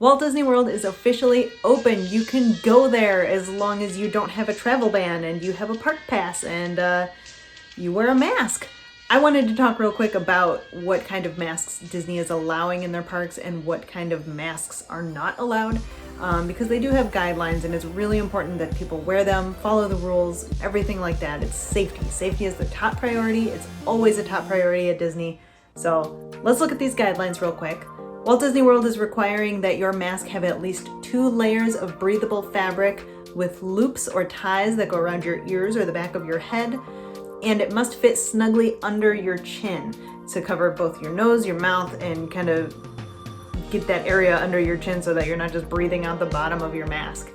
Walt Disney World is officially open. You can go there as long as you don't have a travel ban and you have a park pass and you wear a mask. I wanted to talk real quick about what kind of masks Disney is allowing in their parks and what kind of masks are not allowed, because they do have guidelines and it's really important that people wear them, follow the rules, everything like that. It's safety. Safety is the top priority. It's always a top priority at Disney. So let's look at these guidelines real quick. Walt Disney World is requiring that your mask have at least 2 layers of breathable fabric with loops or ties that go around your ears or the back of your head, and it must fit snugly under your chin to cover both your nose, your mouth, and kind of get that area under your chin so that you're not just breathing out the bottom of your mask.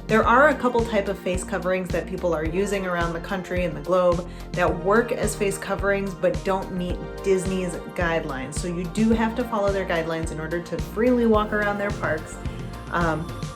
There are a couple type of face coverings that people are using around the country and the globe that work as face coverings but don't meet Disney's guidelines. So you do have to follow their guidelines in order to freely walk around their parks.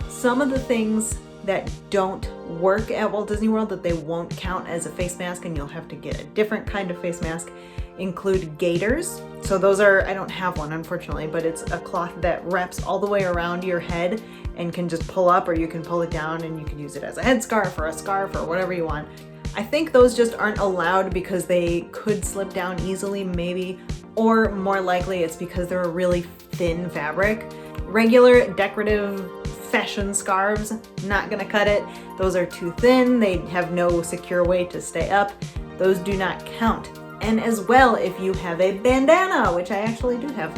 Some of the things that don't work at Walt Disney World that they won't count as a face mask and you'll have to get a different kind of face mask include gaiters. So those are, I don't have one unfortunately, but it's a cloth that wraps all the way around your head and can just pull up, or you can pull it down and you can use it as a headscarf or a scarf or whatever you want. I think those just aren't allowed because they could slip down easily maybe, or more likely it's because they're a really thin fabric. Regular decorative fashion scarves, not gonna cut it. Those are too thin, they have no secure way to stay up. Those do not count. And as well, if you have a bandana, which I actually do have.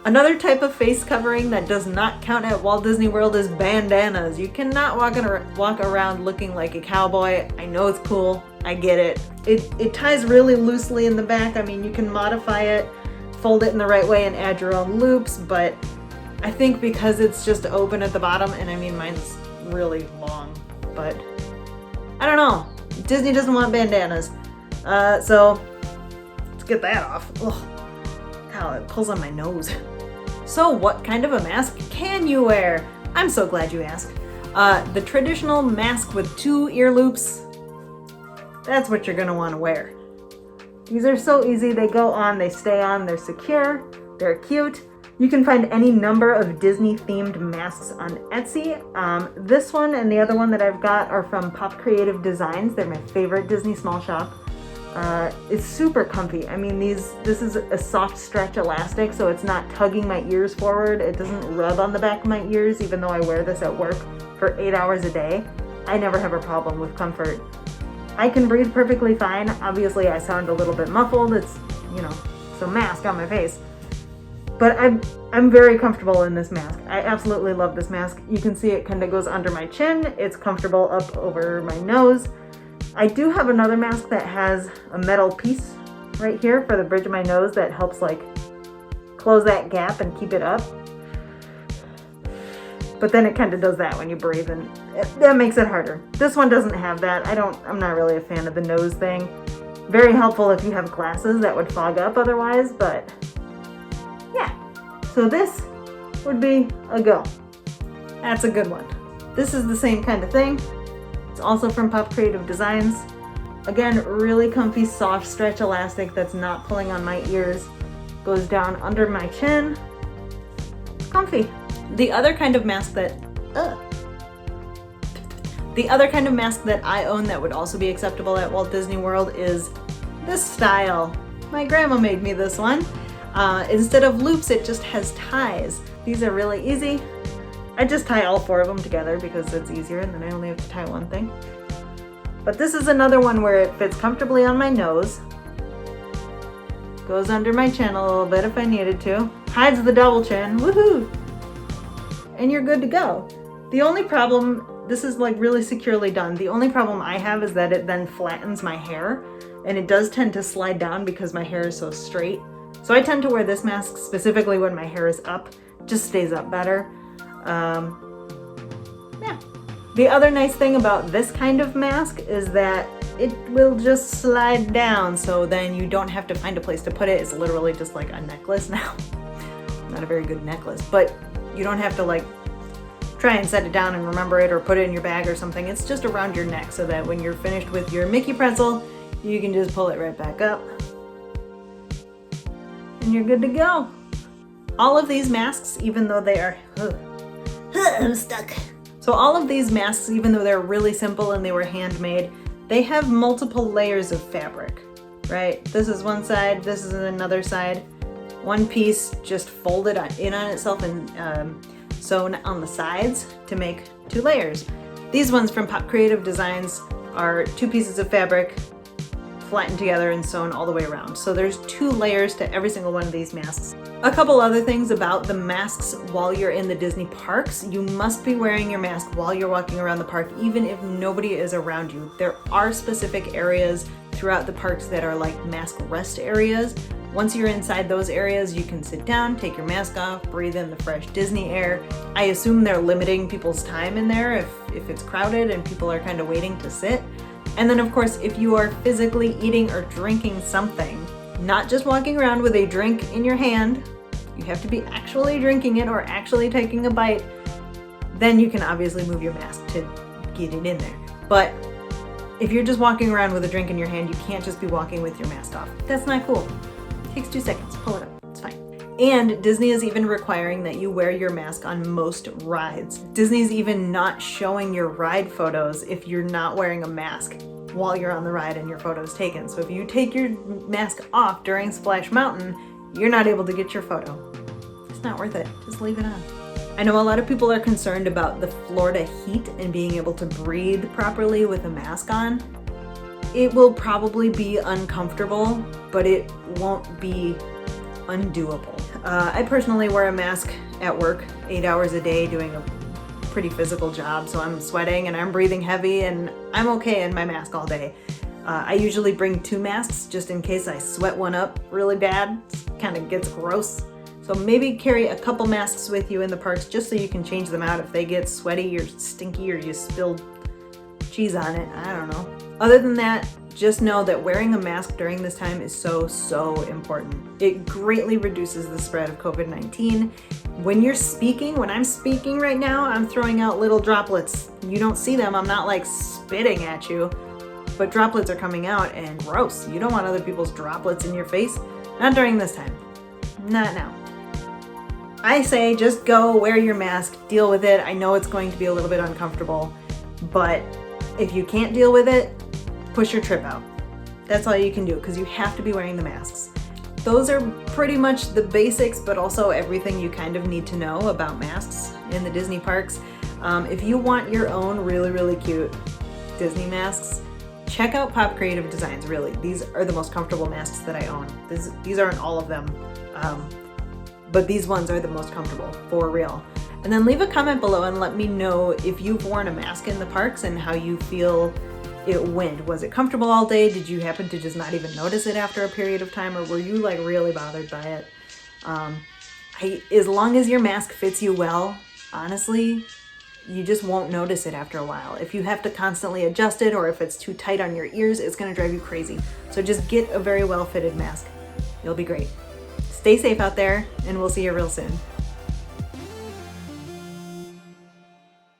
Another type of face covering that does not count at Walt Disney World is bandanas. You cannot walk around looking like a cowboy. I know it's cool, I get it. It ties really loosely in the back. I mean, you can modify it, fold it in the right way and add your own loops, but I think because it's just open at the bottom, and I mean mine's really long, but I don't know. Disney doesn't want bandanas. So let's get that off. Ugh. Ow, it pulls on my nose. So what kind of a mask can you wear? I'm so glad you asked. The traditional mask with 2 ear loops, that's what you're gonna wanna wear. These are so easy, they go on, they stay on, they're secure, they're cute. You can find any number of Disney themed masks on Etsy. This one and the other one that I've got are from Pop Creative Designs. They're my favorite Disney small shop. It's super comfy. I mean, this is a soft stretch elastic, so it's not tugging my ears forward. It doesn't rub on the back of my ears, even though I wear this at work for 8 hours a day. I never have a problem with comfort. I can breathe perfectly fine. Obviously, I sound a little bit muffled. It's, some mask on my face. But I'm very comfortable in this mask. I absolutely love this mask. You can see it kind of goes under my chin. It's comfortable up over my nose. I do have another mask that has a metal piece right here for the bridge of my nose that helps like close that gap and keep it up. But then it kind of does that when you breathe and that makes it harder. This one doesn't have that. I'm not really a fan of the nose thing. Very helpful if you have glasses that would fog up otherwise, but yeah. So this would be a go. That's a good one. This is the same kind of thing. It's also from Pop Creative Designs. Again, really comfy, soft stretch elastic that's not pulling on my ears. Goes down under my chin. It's comfy. The other kind of mask that I own that would also be acceptable at Walt Disney World is this style. My grandma made me this one. Instead of loops, it just has ties. These are really easy. I just tie all 4 of them together because it's easier and then I only have to tie one thing. But this is another one where it fits comfortably on my nose. Goes under my chin a little bit if I needed to. Hides the double chin, woohoo! And you're good to go. The only problem, this is like really securely done. The only problem I have is that it then flattens my hair and it does tend to slide down because my hair is so straight. So I tend to wear this mask specifically when my hair is up. It just stays up better. Yeah. The other nice thing about this kind of mask is that it will just slide down, so then you don't have to find a place to put it. It's literally just like a necklace now. Not a very good necklace, but you don't have to like try and set it down and remember it or put it in your bag or something. It's just around your neck so that when you're finished with your Mickey pretzel, you can just pull it right back up and you're good to go. All of these masks, even though they are, I'm stuck. So all of these masks, even though they're really simple and they were handmade, they have multiple layers of fabric, right? This is one side, this is another side. One piece just folded in on itself and sewn on the sides to make 2 layers. These ones from Pop Creative Designs are 2 pieces of fabric flattened together and sewn all the way around. So there's 2 layers to every single one of these masks. A couple other things about the masks while you're in the Disney parks. You must be wearing your mask while you're walking around the park, even if nobody is around you. There are specific areas throughout the parks that are like mask rest areas. Once you're inside those areas, you can sit down, take your mask off, breathe in the fresh Disney air. I assume they're limiting people's time in there if it's crowded and people are kind of waiting to sit. And then of course, if you are physically eating or drinking something, not just walking around with a drink in your hand, you have to be actually drinking it or actually taking a bite, then you can obviously move your mask to get it in there. But if you're just walking around with a drink in your hand, you can't just be walking with your mask off. That's not cool. It takes 2 seconds, pull it up, it's fine. And Disney is even requiring that you wear your mask on most rides. Disney's even not showing your ride photos if you're not wearing a mask while you're on the ride and your photo is taken. So if you take your mask off during Splash Mountain, you're not able to get your photo. It's not worth it, just leave it on. I know a lot of people are concerned about the Florida heat and being able to breathe properly with a mask on. It will probably be uncomfortable, but it won't be undoable. I personally wear a mask at work 8 hours a day doing a pretty physical job, so I'm sweating and I'm breathing heavy and I'm okay in my mask all day. I usually bring 2 masks just in case I sweat one up really bad. It kind of gets gross. So maybe carry a couple masks with you in the parks just so you can change them out if they get sweaty or stinky or you spilled cheese on it. I don't know. Other than that, just know that wearing a mask during this time is so important. It greatly reduces the spread of COVID-19. When you're speaking, when I'm speaking right now, I'm throwing out little droplets. You don't see them, I'm not like spitting at you, but droplets are coming out and gross. You don't want other people's droplets in your face. Not during this time. Not now. I say just go, wear your mask, deal with it. I know it's going to be a little bit uncomfortable, but if you can't deal with it, push your trip out. That's all you can do because you have to be wearing the masks. Those are pretty much the basics, but also everything you kind of need to know about masks in the Disney parks. If you want your own really cute Disney masks, check out Pop Creative Designs, really. These are the most comfortable masks that I own. These aren't all of them, but these ones are the most comfortable, for real. And then leave a comment below and let me know if you've worn a mask in the parks and how you feel it went. Was it comfortable all day? Did you happen to just not even notice it after a period of time, or were you like really bothered by it? As long as your mask fits you well, honestly, you just won't notice it after a while. If you have to constantly adjust it or if it's too tight on your ears, it's gonna drive you crazy. So just get a very well-fitted mask. You'll be great. Stay safe out there, and we'll see you real soon.